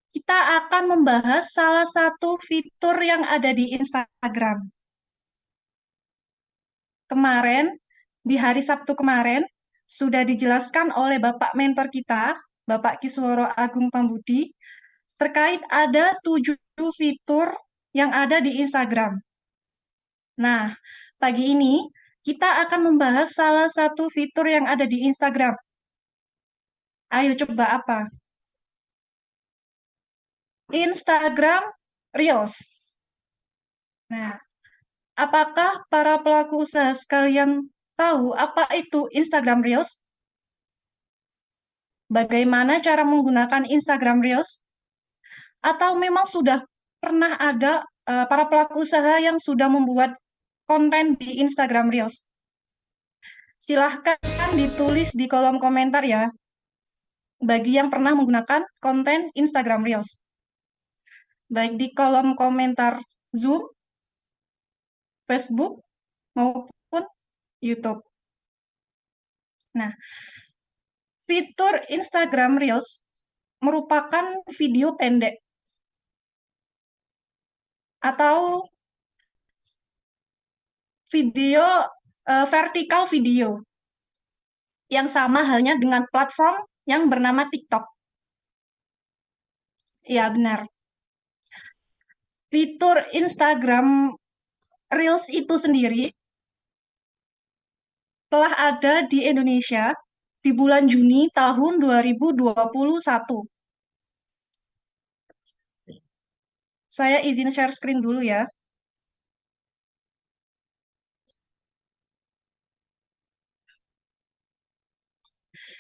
Kita akan membahas salah satu fitur yang ada di Instagram. Kemarin, di hari Sabtu kemarin, sudah dijelaskan oleh Bapak Mentor kita, Bapak Kisworo Agung Pambudi, terkait ada 7 fitur yang ada di Instagram. Nah, pagi ini kita akan membahas salah satu fitur yang ada di Instagram. Ayo coba apa? Instagram Reels. Nah, apakah para pelaku usaha sekalian tahu apa itu Instagram Reels? Bagaimana cara menggunakan Instagram Reels? Atau memang sudah pernah ada para pelaku usaha yang sudah membuat konten di Instagram Reels? Silahkan ditulis di kolom komentar ya, bagi yang pernah menggunakan konten Instagram Reels. Baik di kolom komentar Zoom, Facebook, maupun YouTube. Nah, fitur Instagram Reels merupakan video pendek atau video vertikal video yang sama halnya dengan platform yang bernama TikTok. Ya, benar. Fitur Instagram Reels itu sendiri telah ada di Indonesia di bulan Juni tahun 2021. Saya izin share screen dulu ya.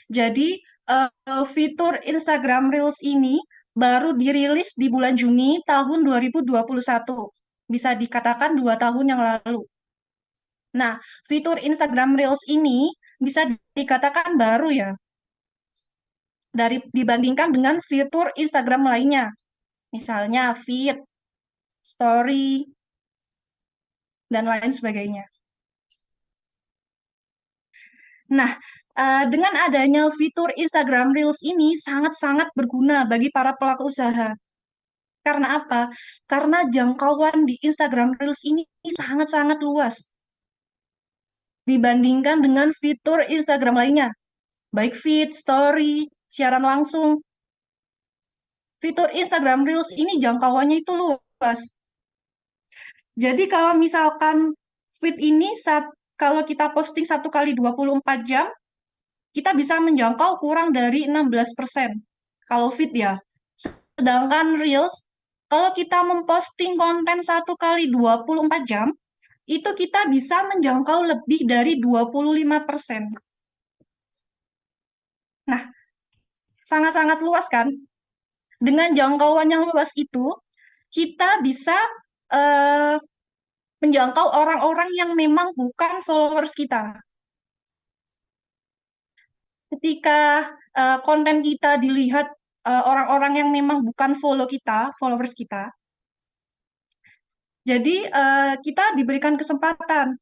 Jadi, fitur Instagram Reels ini baru dirilis di bulan Juni tahun 2021. Bisa dikatakan 2 tahun yang lalu. Nah, fitur Instagram Reels ini bisa dikatakan baru ya, dibandingkan dengan fitur Instagram lainnya. Misalnya feed, story, dan lain sebagainya. Nah, dengan adanya fitur Instagram Reels ini sangat-sangat berguna bagi para pelaku usaha. Karena apa? Karena jangkauan di Instagram Reels ini sangat-sangat luas dibandingkan dengan fitur Instagram lainnya, baik feed, story, siaran langsung. Fitur Instagram Reels ini jangkauannya itu luas. Jadi kalau misalkan feed ini kalau kita posting 1 kali 24 jam, kita bisa menjangkau kurang dari 16%. Kalau feed ya. Sedangkan Reels, kalau kita memposting konten 1 kali 24 jam, itu kita bisa menjangkau lebih dari 25%. Nah, sangat-sangat luas kan? Dengan jangkauan yang luas itu, kita bisa eh, menjangkau orang-orang yang memang bukan followers kita. Ketika konten kita dilihat orang-orang yang memang bukan followers kita, jadi kita diberikan kesempatan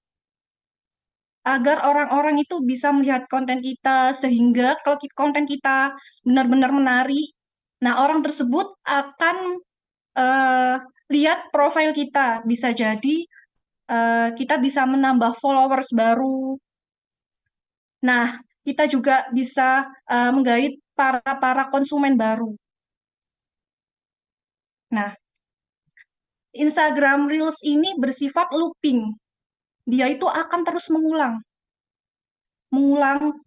agar orang-orang itu bisa melihat konten kita sehingga kalau konten kita benar-benar menarik, nah orang tersebut akan eh, lihat profil kita. Bisa jadi kita bisa menambah followers baru. Nah, kita juga bisa menggait para konsumen baru. Nah, Instagram Reels ini bersifat looping. Dia itu akan terus mengulang, mengulang.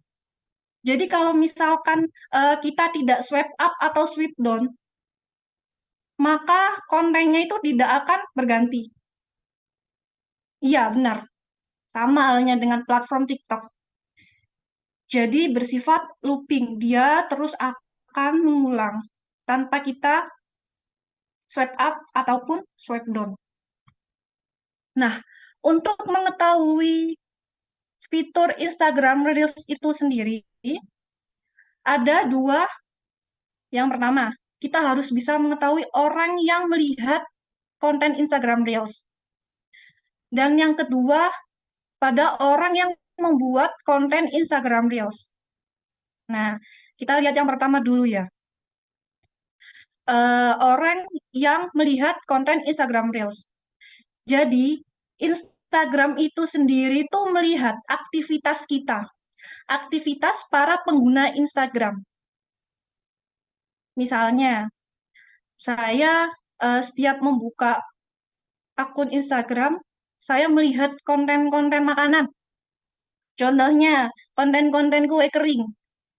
Jadi kalau misalkan kita tidak swipe up atau swipe down, maka kontennya itu tidak akan berganti. Iya, benar. Sama halnya dengan platform TikTok. Jadi bersifat looping, dia terus akan mengulang tanpa kita swipe up ataupun swipe down. Nah, untuk mengetahui fitur Instagram Reels itu sendiri, ada dua. Yang pertama, kita harus bisa mengetahui orang yang melihat konten Instagram Reels. Dan yang kedua, pada orang yang membuat konten Instagram Reels. Nah, kita lihat yang pertama dulu ya. orang yang melihat konten Instagram Reels. Jadi, Instagram itu sendiri tuh melihat aktivitas kita, aktivitas para pengguna Instagram. Misalnya, saya setiap membuka akun Instagram, saya melihat konten-konten makanan. Contohnya, konten-konten kue kering.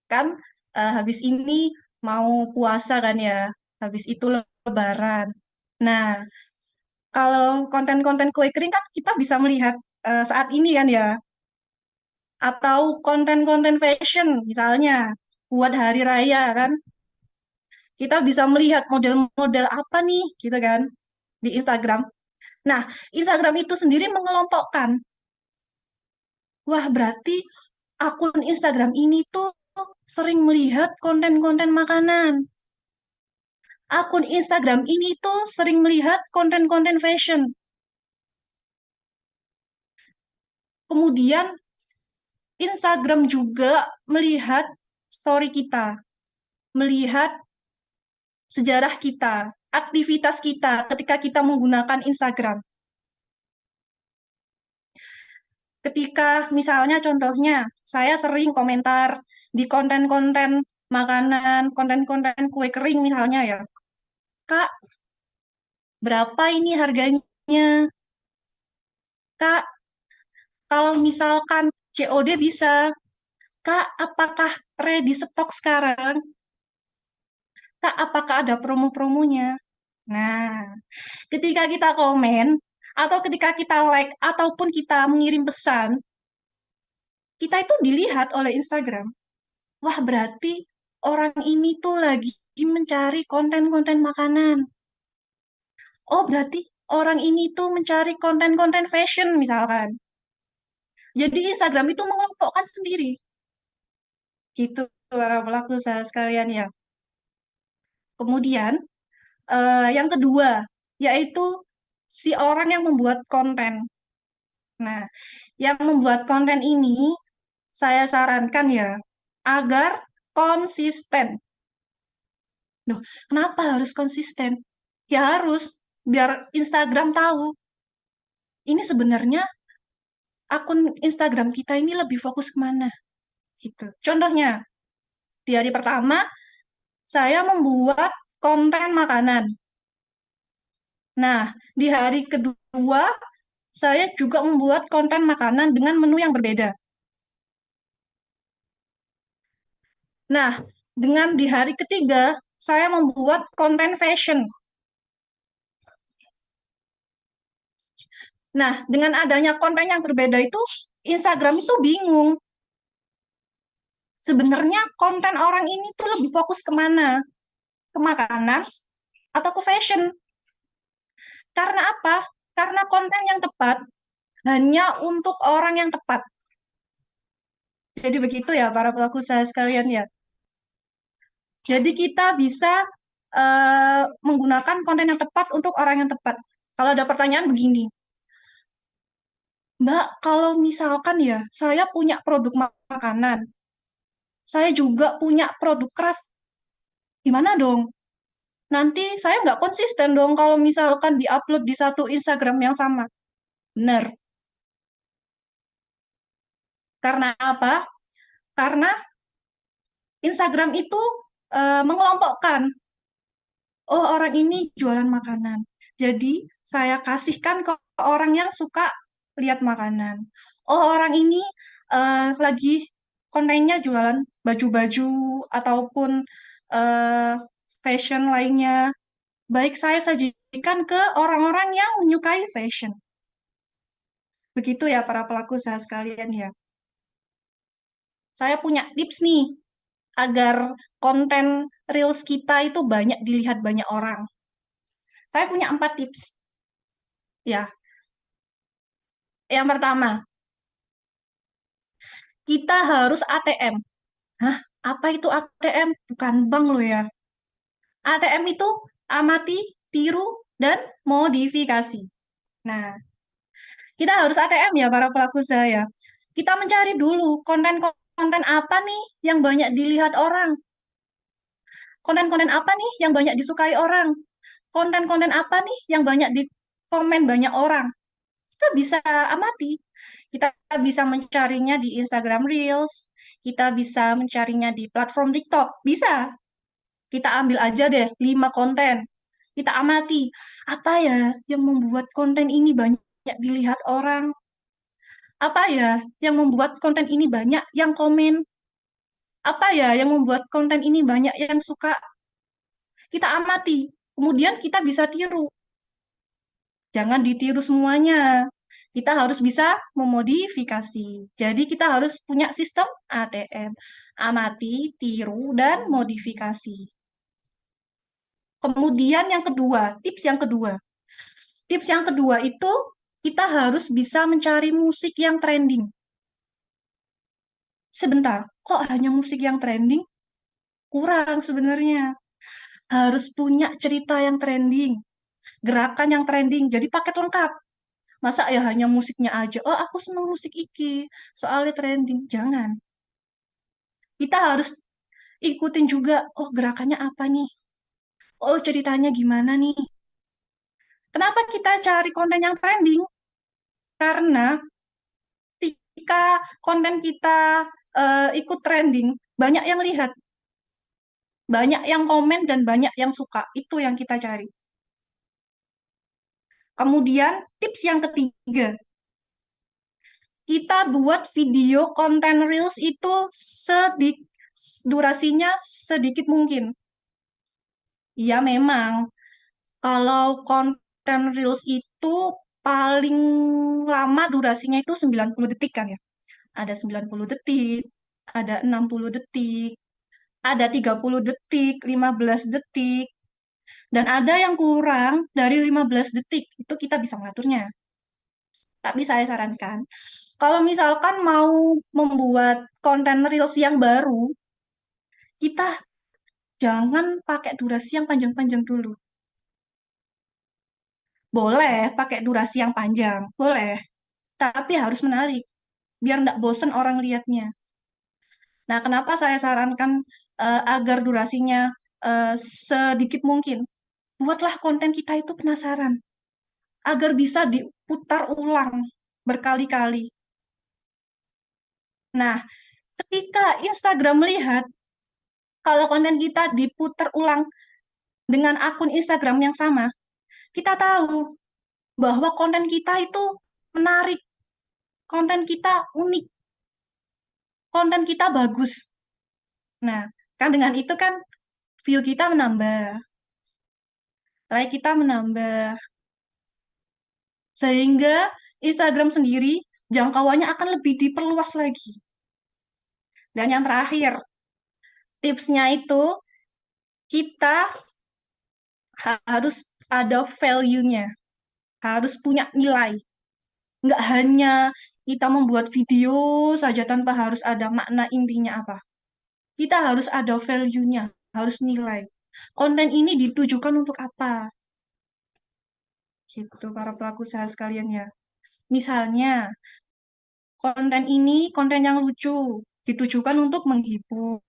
Kan habis ini mau puasa kan ya, habis itu Lebaran. Nah, kalau konten-konten kue kering kan kita bisa melihat saat ini kan ya, atau konten-konten fashion misalnya buat hari raya kan, kita bisa melihat model-model apa nih gitu kan di Instagram. Nah, Instagram itu sendiri mengelompokkan, wah berarti akun Instagram ini tuh sering melihat konten-konten makanan. Akun Instagram ini tuh sering melihat konten-konten fashion. Kemudian Instagram juga melihat story kita, melihat sejarah kita, aktivitas kita ketika kita menggunakan Instagram. Ketika misalnya contohnya, saya sering komentar di konten-konten makanan, konten-konten kue kering misalnya ya. Kak, berapa ini harganya? Kak, kalau misalkan COD bisa. Kak, apakah ready stok sekarang? Kak, apakah ada promo-promonya? Nah, ketika kita komen, atau ketika kita like, ataupun kita mengirim pesan, kita itu dilihat oleh Instagram. Wah, berarti orang ini tuh lagi mencari konten-konten makanan. Oh, berarti orang ini tuh mencari konten-konten fashion misalkan. Jadi Instagram itu mengelompokkan sendiri. Gitu para pelaku usaha sekalian ya. Kemudian, yang kedua, yaitu si orang yang membuat konten. Nah, yang membuat konten ini saya sarankan ya, agar konsisten. Loh, kenapa harus konsisten? Ya harus, biar Instagram tahu. Ini sebenarnya akun Instagram kita ini lebih fokus kemana, gitu. Contohnya, di hari pertama, saya membuat konten makanan. Nah, di hari kedua, saya juga membuat konten makanan dengan menu yang berbeda. Nah, dengan di hari ketiga, saya membuat konten fashion. Nah, dengan adanya konten yang berbeda itu, Instagram itu bingung. Sebenarnya konten orang ini tuh lebih fokus kemana? Ke makanan atau ke fashion? Karena apa? Karena konten yang tepat hanya untuk orang yang tepat. Jadi begitu ya para pelaku usaha sekalian ya. Jadi kita bisa menggunakan konten yang tepat untuk orang yang tepat. Kalau ada pertanyaan begini, Mbak, kalau misalkan ya, saya punya produk makanan, saya juga punya produk craft, gimana dong? Nanti saya nggak konsisten dong kalau misalkan diupload di satu Instagram yang sama. Benar. Karena apa? Karena Instagram itu mengelompokkan, oh orang ini jualan makanan. Jadi saya kasihkan ke orang yang suka lihat makanan. Oh orang ini lagi kontennya jualan baju-baju ataupun eh, fashion lainnya. Baik saya sajikan ke orang-orang yang menyukai fashion. Begitu ya para pelaku usaha sekalian ya. Saya punya tips nih agar konten Reels kita itu banyak dilihat banyak orang. Saya punya 4 tips. Ya, yang pertama, kita harus ATM. Hah? Apa itu ATM? Bukan bank loh ya. ATM itu amati, tiru, dan modifikasi. Nah, kita harus ATM ya para pelaku usaha ya. Kita mencari dulu konten-konten apa nih yang banyak dilihat orang. Konten-konten apa nih yang banyak disukai orang? Konten-konten apa nih yang banyak di komen banyak orang? Kita bisa amati. Kita bisa mencarinya di Instagram Reels, kita bisa mencarinya di platform TikTok. Bisa. Kita ambil aja deh 5 konten. Kita amati, apa ya yang membuat konten ini banyak dilihat orang? Apa ya yang membuat konten ini banyak yang komen? Apa ya yang membuat konten ini banyak yang suka? Kita amati. Kemudian kita bisa tiru. Jangan ditiru semuanya. Kita harus bisa memodifikasi. Jadi kita harus punya sistem ATM. Amati, tiru, dan modifikasi. Kemudian yang kedua, tips yang kedua. Tips yang kedua itu kita harus bisa mencari musik yang trending. Sebentar, kok hanya musik yang trending? Kurang sebenarnya. Harus punya cerita yang trending, gerakan yang trending. Jadi paket lengkap. Masa ya hanya musiknya aja? Oh, aku seneng musik iki, soalnya trending. Jangan. Kita harus ikutin juga, oh gerakannya apa nih? Oh ceritanya gimana nih? Kenapa kita cari konten yang trending? Karena ketika konten kita ikut trending, banyak yang lihat, banyak yang komen, dan banyak yang suka. Itu yang kita cari. Kemudian tips yang ketiga, kita buat video konten Reels itu sedik durasinya sedikit mungkin. Ya memang, kalau konten Reels itu paling lama durasinya itu 90 detik kan ya. Ada 90 detik, ada 60 detik, ada 30 detik, 15 detik, dan ada yang kurang dari 15 detik. Itu kita bisa mengaturnya. Tapi saya sarankan, kalau misalkan mau membuat konten Reels yang baru, kita jangan pakai durasi yang panjang-panjang dulu. Boleh pakai durasi yang panjang, boleh. Tapi harus menarik, biar nggak bosen orang lihatnya. Nah, kenapa saya sarankan agar durasinya eh, sedikit mungkin? Buatlah konten kita itu penasaran, agar bisa diputar ulang berkali-kali. Nah, ketika Instagram melihat kalau konten kita diputar ulang dengan akun Instagram yang sama, kita tahu bahwa konten kita itu menarik, konten kita unik, konten kita bagus. Nah, kan dengan itu kan view kita menambah, like kita menambah, sehingga Instagram sendiri jangkauannya akan lebih diperluas lagi. Dan yang terakhir, tipsnya itu kita harus ada value-nya, harus punya nilai. Nggak hanya kita membuat video saja tanpa harus ada makna intinya apa. Kita harus ada value-nya, harus nilai. Konten ini ditujukan untuk apa? Gitu, para pelaku usaha sekalian ya. Misalnya, konten ini konten yang lucu, ditujukan untuk menghibur,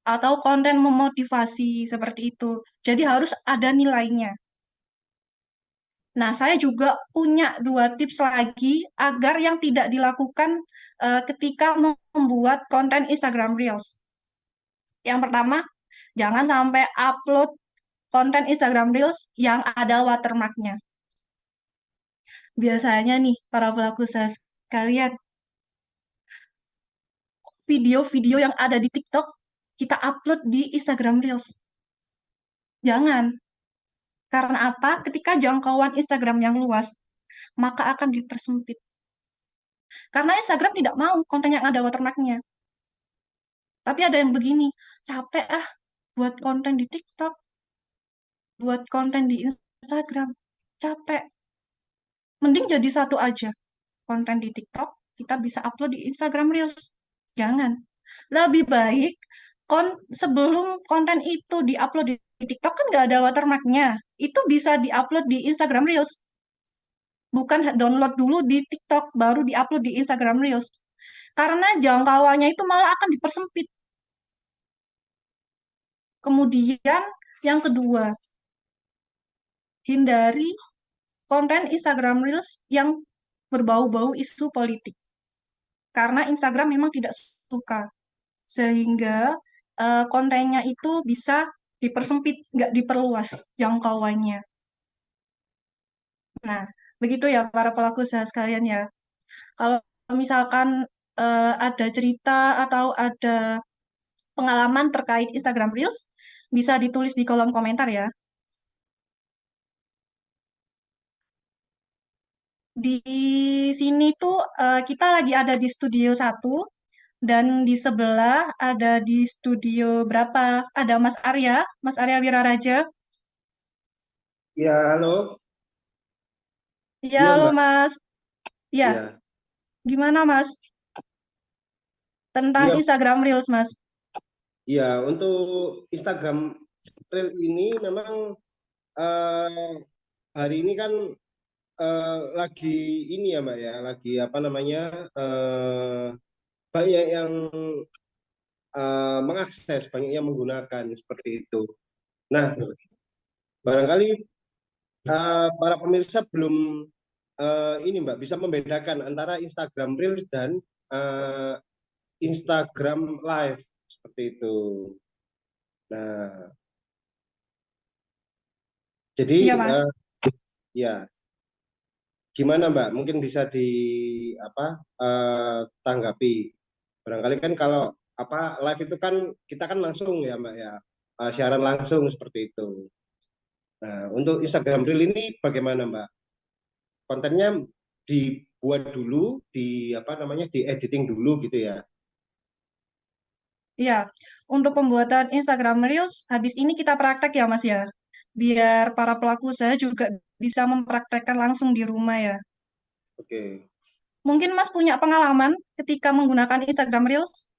atau konten memotivasi seperti itu. Jadi harus ada nilainya. Nah, saya juga punya 2 tips lagi agar yang tidak dilakukan ketika membuat konten Instagram Reels. Yang pertama, jangan sampai upload konten Instagram Reels yang ada watermarknya. Biasanya nih, para pelaku usaha sekalian, video-video yang ada di TikTok, kita upload di Instagram Reels. Jangan. Karena apa? Ketika jangkauan Instagram yang luas, maka akan dipersempit. Karena Instagram tidak mau konten yang ada watermarknya. Tapi ada yang begini, capek ah buat konten di TikTok, buat konten di Instagram. Capek. Mending jadi satu aja. Konten di TikTok, kita bisa upload di Instagram Reels. Jangan. Lebih baik sebelum konten itu diupload di TikTok kan nggak ada watermarknya. Itu bisa diupload di Instagram Reels. Bukan download dulu di TikTok, baru diupload di Instagram Reels. Karena jangkauannya itu malah akan dipersempit. Kemudian yang kedua, hindari konten Instagram Reels yang berbau-bau isu politik. Karena Instagram memang tidak suka. Sehingga kontennya itu bisa dipersempit, nggak diperluas jangkauannya. Nah, begitu ya para pelaku usaha sekalian ya. Kalau misalkan ada cerita atau ada pengalaman terkait Instagram Reels, bisa ditulis di kolom komentar ya. Di sini tuh kita lagi ada di studio 1 dan di sebelah ada di studio berapa? Ada Mas Arya Wiraraja. Ya, halo. Ya, Iya, halo Mbak. Mas. Ya, Iya, gimana Mas? Tentang iya, Instagram Reels, Mas. iya. Untuk Instagram Reel ini memang eh, hari ini kan lagi ini ya, Mbak ya, lagi apa namanya banyak yang mengakses, banyak yang menggunakan seperti itu. Nah, barangkali para pemirsa belum ini Mbak bisa membedakan antara Instagram Reels dan eh, Instagram Live seperti itu. Nah, jadi Iya, Mas. ya, gimana Mbak? Mungkin bisa di apa tanggapi. Barangkali kan kalau apa live itu kan kita kan langsung ya Mbak ya, siaran langsung seperti itu. Nah, untuk Instagram Reel ini bagaimana Mbak? Kontennya dibuat dulu, di apa namanya, di editing dulu gitu ya. Iya, untuk pembuatan Instagram Reels, habis ini kita praktek ya, Mas ya. Biar para pelaku usaha juga bisa mempraktekkan langsung di rumah ya. Oke. Mungkin Mas punya pengalaman ketika menggunakan Instagram Reels?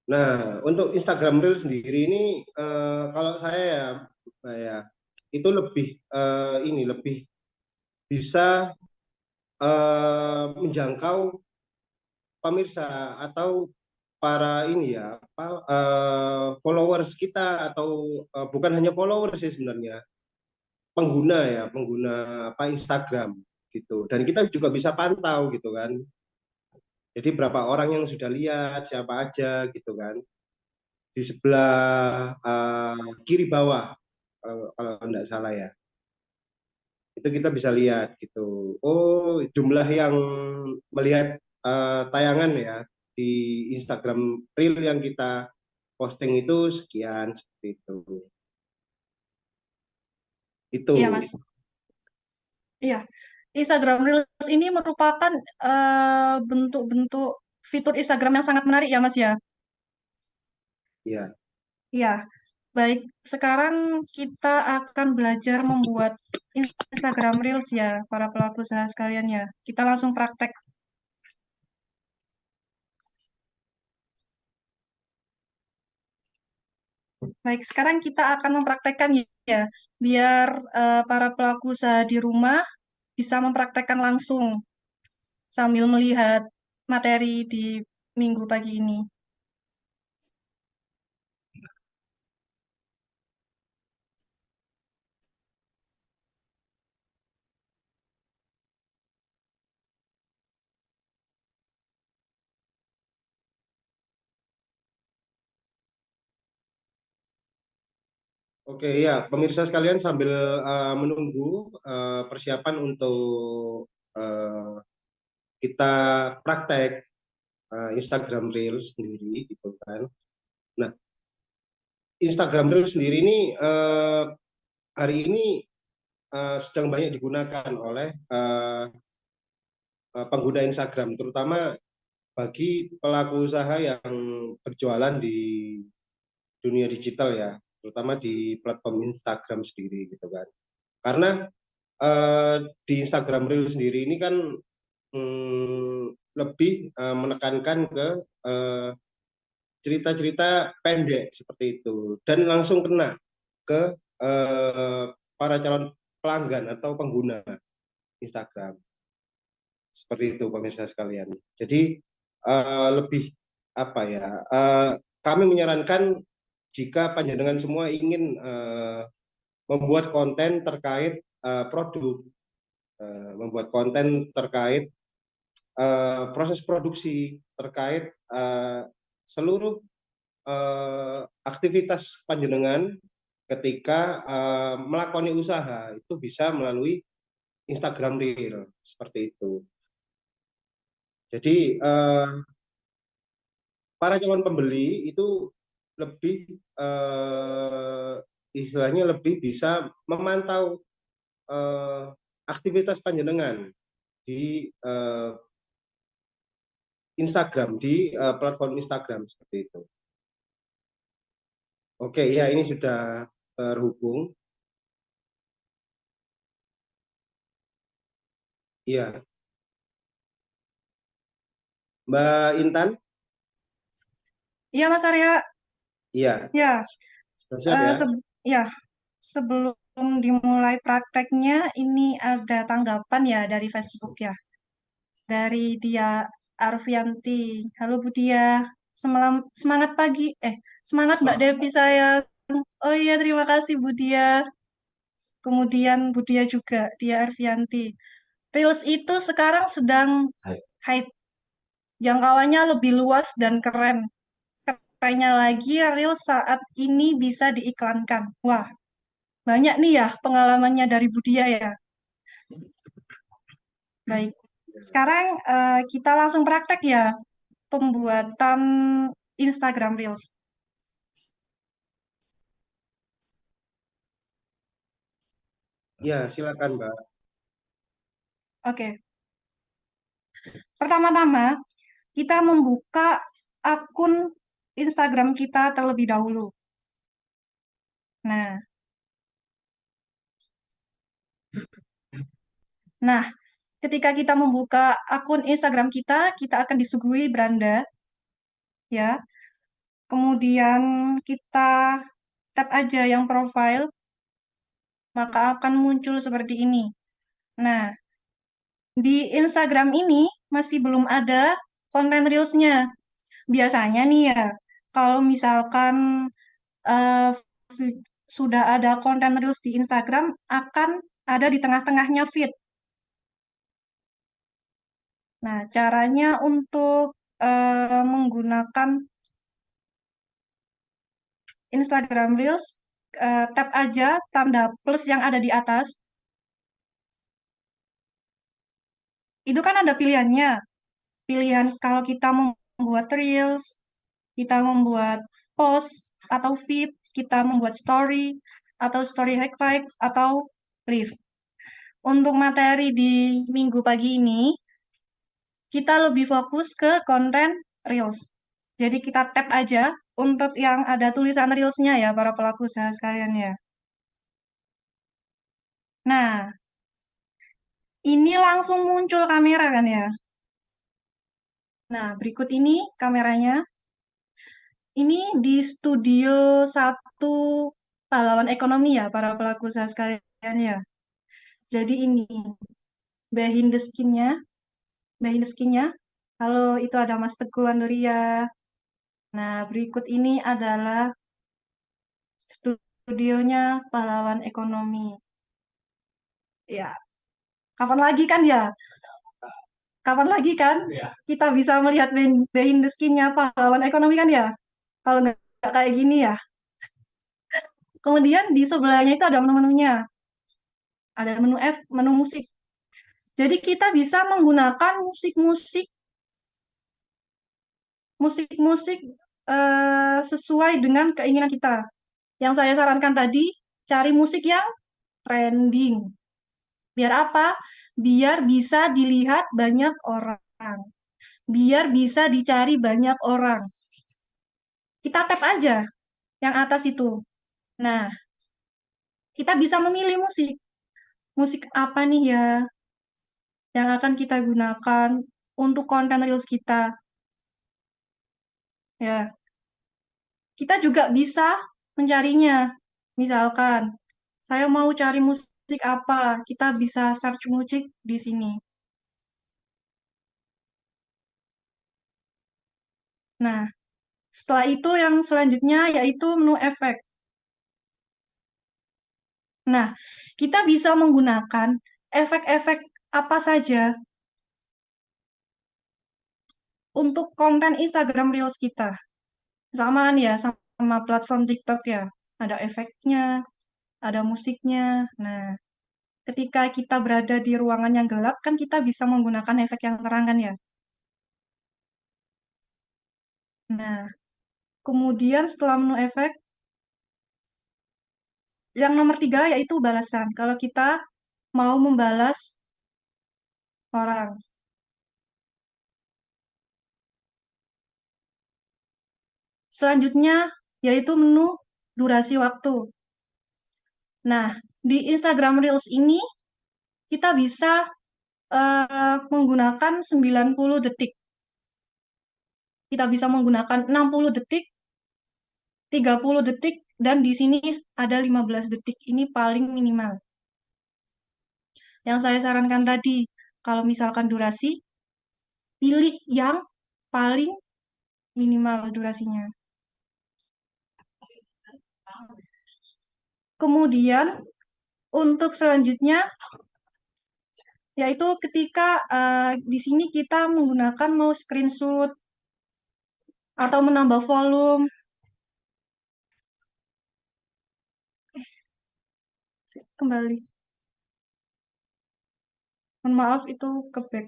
Nah, untuk Instagram Reel sendiri ini kalau saya ya, Mbak ya, itu lebih ini lebih bisa menjangkau pemirsa atau para ini ya apa followers kita atau bukan hanya followers sih sebenarnya pengguna ya pengguna apa Instagram gitu dan kita juga bisa pantau gitu kan jadi berapa orang yang sudah lihat siapa aja gitu kan di sebelah kiri bawah kalau tidak salah ya itu kita bisa lihat gitu oh jumlah yang melihat tayangan ya di Instagram Reel yang kita posting itu sekian seperti itu Iya, Mas. Iya. Instagram Reels ini merupakan bentuk-bentuk fitur Instagram yang sangat menarik ya, Mas ya. ya Iya. Baik, sekarang kita akan belajar membuat Instagram Reels ya, para pelaku usaha sekalian ya. Kita langsung praktek. Baik, sekarang kita akan mempraktekkan ya, biar para pelaku usaha di rumah bisa mempraktekkan langsung sambil melihat materi di minggu pagi ini. oke ya pemirsa sekalian sambil menunggu persiapan untuk eh, kita praktek Instagram Reels sendiri gitu kan. Nah, Instagram Reels sendiri ini hari ini sedang banyak digunakan oleh pengguna Instagram, terutama bagi pelaku usaha yang berjualan di dunia digital ya, terutama di platform Instagram sendiri gitu kan. Karena di Instagram Reels sendiri ini kan lebih menekankan ke eh, cerita-cerita pendek seperti itu dan langsung kena ke para calon pelanggan atau pengguna Instagram seperti itu pemirsa sekalian. Jadi lebih apa ya? Kami menyarankan jika panjenengan semua ingin membuat konten terkait produk, membuat konten terkait proses produksi, terkait seluruh aktivitas panjenengan ketika melakoni usaha itu bisa melalui Instagram Reel seperti itu. Jadi para calon pembeli itu lebih istilahnya lebih bisa memantau aktivitas panjenengan di Instagram, di platform Instagram seperti itu. Oke, ya ini sudah terhubung. Iya, Mbak Intan. Iya, Mas Arya. Iya, Ya, sudah siap ya. ya, sebelum dimulai prakteknya, ini ada tanggapan ya dari Facebook ya. Dari Dia Arfianti. Halo Bu Dia, semangat pagi. Semangat Mbak Devi sayang. Oh iya, terima kasih Bu Dia. Kemudian Bu Dia juga, Dia Arfianti. Reels itu sekarang sedang hype. Jangkauannya lebih luas dan keren. Kerennya lagi, Reels saat ini bisa diiklankan. Wah, banyak nih ya pengalamannya dari Bu Dia ya. Baik, sekarang kita langsung praktek ya pembuatan Instagram Reels. Ya, silakan Mbak. Oke, pertama-tama kita membuka akun Instagram kita terlebih dahulu. Nah, nah, ketika kita membuka akun Instagram kita, kita akan disuguhi beranda, ya. Kemudian kita tap aja yang profile, maka akan muncul seperti ini. Nah, di Instagram ini masih belum ada konten Reels-nya. Biasanya nih ya, kalau misalkan eh, sudah ada konten Reels di Instagram, akan ada di tengah-tengahnya feed. Nah, caranya untuk menggunakan Instagram Reels, tap aja tanda plus yang ada di atas. Itu kan ada pilihannya. Pilihan kalau kita membuat Reels, kita membuat post atau feed, kita membuat story, atau story highlight, atau live. Untuk materi di minggu pagi ini, kita lebih fokus ke konten Reels. Jadi kita tap aja untuk yang ada tulisan Reels-nya ya, para pelaku usaha sekalian ya. Nah, ini langsung muncul kamera kan ya. Nah, berikut ini kameranya. Ini di studio 1 pahlawan ekonomi ya, para pelaku usaha sekalian ya. Jadi ini behind the skin-nya, behind the skin-nya. Halo, itu ada Mas Teguh Andoria. Nah, berikut ini adalah studionya pahlawan ekonomi. Ya, kapan lagi kan ya? Kapan lagi kan kita bisa melihat behind the skin-nya pahlawan ekonomi kan ya? Kalau nggak kayak gini ya. Kemudian di sebelahnya itu ada menu-menunya. Ada menu F, menu musik. Jadi kita bisa menggunakan musik-musik sesuai dengan keinginan kita. Yang saya sarankan tadi, cari musik yang trending. Biar apa? Biar bisa dilihat banyak orang. Biar bisa dicari banyak orang. Kita tap aja yang atas itu. Nah, kita bisa memilih musik. Musik apa nih ya yang akan kita gunakan untuk konten Reels kita? Ya, kita juga bisa mencarinya. Misalkan, saya mau cari musik apa, kita bisa search musik di sini. Nah, Setelah itu yang selanjutnya yaitu menu efek. Nah, kita bisa menggunakan efek-efek apa saja untuk konten Instagram Reels kita. Sama kan ya, sama platform TikTok ya. Ada efeknya, ada musiknya. Nah, ketika kita berada di ruangan yang gelap, kan kita bisa menggunakan efek yang terang kan ya. Nah, kemudian setelah menu efek, yang nomor tiga yaitu balasan. Kalau kita mau membalas orang. Selanjutnya yaitu menu durasi waktu. Nah, di Instagram Reels ini kita bisa menggunakan 90 detik. Kita bisa menggunakan 60 detik, 30 detik, dan di sini ada 15 detik. Ini paling minimal. Yang saya sarankan tadi, kalau misalkan durasi, pilih yang paling minimal durasinya. Kemudian, untuk selanjutnya, yaitu ketika di sini kita menggunakan mau screenshot atau menambah volume. Kembali. Mohon maaf, itu ke back.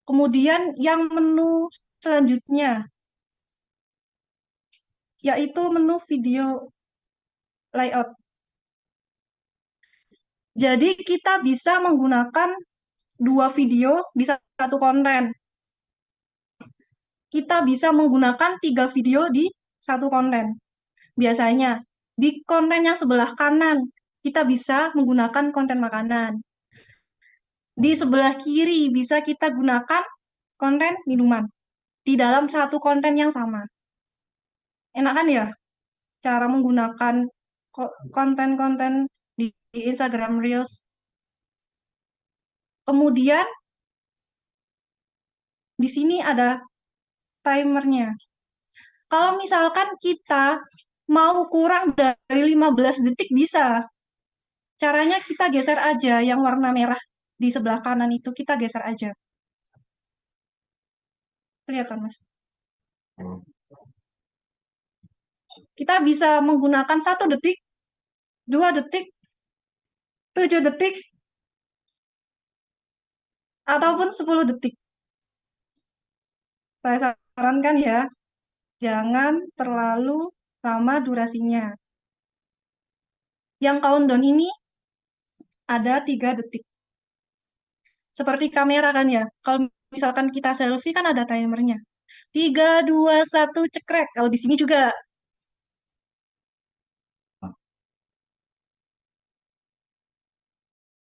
Kemudian yang menu selanjutnya, yaitu menu video layout. Jadi kita bisa menggunakan dua video di satu konten. Kita bisa menggunakan tiga video di satu konten. Biasanya di konten yang sebelah kanan, kita bisa menggunakan konten makanan. Di sebelah kiri bisa kita gunakan konten minuman. Di dalam satu konten yang sama. Enak kan ya? Cara menggunakan konten-konten di Instagram Reels. Kemudian di sini ada timernya. Kalau misalkan kita mau kurang dari 15 detik bisa. Caranya kita geser aja yang warna merah di sebelah kanan itu kita geser aja. Kelihatan, Mas. Kita bisa menggunakan 1 detik, 2 detik, 7 detik, ataupun 10 detik. Saya sarankan ya, jangan terlalu lama durasinya. Yang countdown ini ada 3 detik. Seperti kamera kan ya. Kalau misalkan kita selfie kan ada timernya. 3, 2, 1, cekrek. Kalau di sini juga